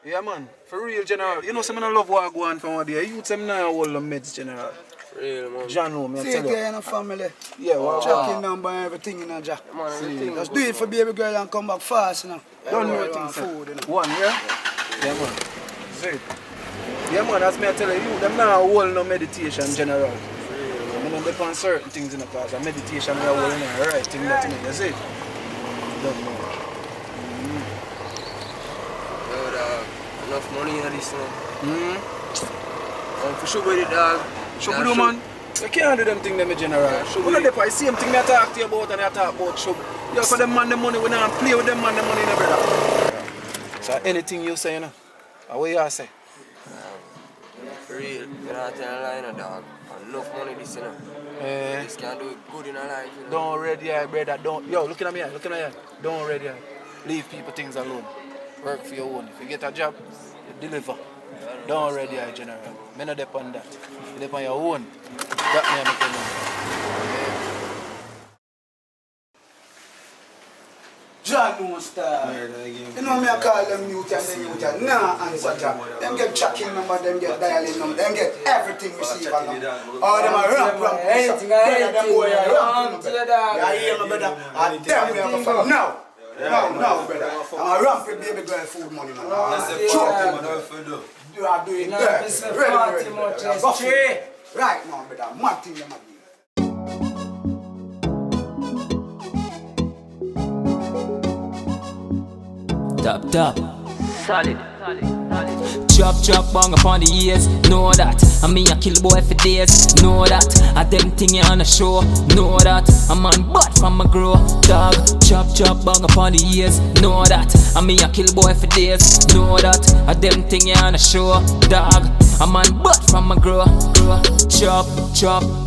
Yeah, man. For real, General. You know, some I love what I go on from what day. You tell me now hold the meds, General. For real, man. John, no, me I See tell it you. there in the family. Yeah, well, Tracking number and everything in a jack. Man, everything Just good, do it for baby girl and come back fast, you know. don't know Everybody things. want food, you know. One, yeah? Yeah, man. See it. Yeah, man, that's me I tell you. Them now hold no meditation, General. I don't depend on certain things in the past. And meditation, we are holding the right thing that you need. You see it? Don't know. Yo, dog. Enough money in this, man. For sure, dog. Shub do, man. You can't do them things, them, General. Shub, you know the same thing I talk to you about and I talk about Shub. You for them man, the money, we don't play with them man, the money, no, brother. So anything you say, you know, what you say? For real, you don't tell a lie, no, dog. Enough money, this, you know. This can do it good in a life, you know. Don't ready, brother. Don't. Yo, looking at me, looking at you. Don't ready. Leave people things alone. Work for your own. If you get a job, you deliver. Don't ready, General. Me not depend on that. You depend on your own. That me I make you know. John Monster. You know me I call them youth and them youth and nah answer John. Them get tracking number, them get dialing number, them get everything received on them. All them are ramp. Anything, them boy are ramp. to your dog. Yeah, hear me brother. And them we have a fight now. Now, brother. I'm a ramp with baby girl food money, man. You are doing that. Ready. Right now, brother. Mad thing them are doing. Top. Solid. Chop, bang upon the ears, know that. I mean, I kill boy for days, know that. I them thing you on the show, know that. I'm on butt from my grow, dog. Chop, bang upon the ears, know that. I mean, I kill boy for days, know that. I them thing you on the show, dog. I'm on butt from my grow. Chop,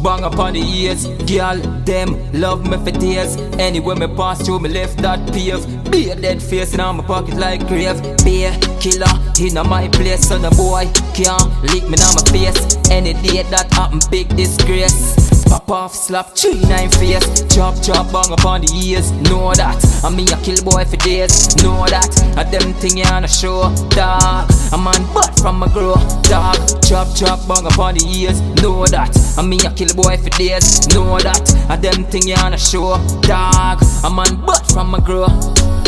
bang upon the ears. Girl, them love me for days. Anywhere me pass through, me left that pave. Be a dead face in my pocket like grave. Be a killer in my place, son of boy can't lick me down my face. Any day that happen, big disgrace. Pop off, slap 3-9 face. Chop, bang upon the ears. Know that. I mean, I kill boy for days. Know that. I them thing you on the show, dog. I'm on butt from my grow, dog. Chop, bang upon the ears. Know that. I mean, I kill boy for days. Know that. I them thing you on the show, dog. I'm on butt from my grow.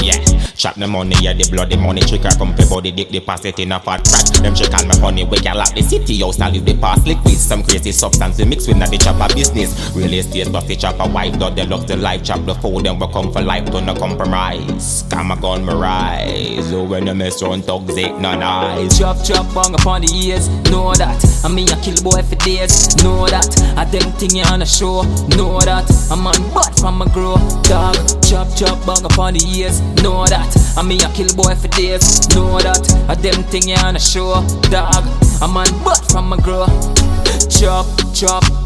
Yeah, chop the money, yeah, the bloody money. Trick her come body dick, deposit in a fat crack. Them she call me honey, we can lock the city house. I live the past liquid, some crazy substance we mix with the chopper business. Real estate, but the chopper wife, though they look the life. Chop the food, then we come for life, don't no compromise. Come a gun, me rise. Oh, when you mess around, thugs ain't no nice. Chop, bang upon the ears, know that. I mean, I kill boy for days, know that. I them thing you on the show, know that. I'm on butt from my grow, dog. Chop, bang upon the ears, know that. I mean, I kill boy for days, know that. I them thing you on the show, dog. I'm on butt from my grow. Chop,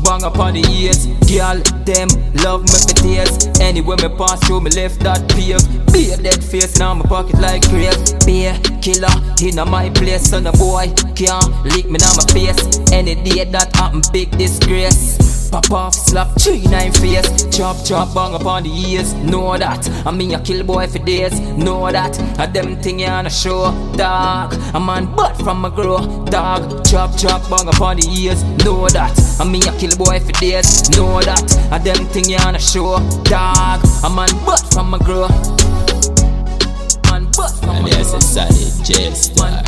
bang upon the ears. Girl, them love me for days. Anywhere me pass through, me left that pave. Be a dead face in my pocket like grave. Be a killer in my place, son of boy can't lick me down my face. Any day that happen, big disgrace. Pop off, slap 3-9 face. Chop, bang upon the ears. Know that. I mean, I kill boy for days. Know that. I them thing you on the show, dog. I'm on butt from my grow, dog. Chop, bang upon the ears. Know that. I mean, I kill boy for days. Know that. I them thing you on the show, dog. I'm on butt from my grow. Man, butt from my grow. And there's a solid jail star.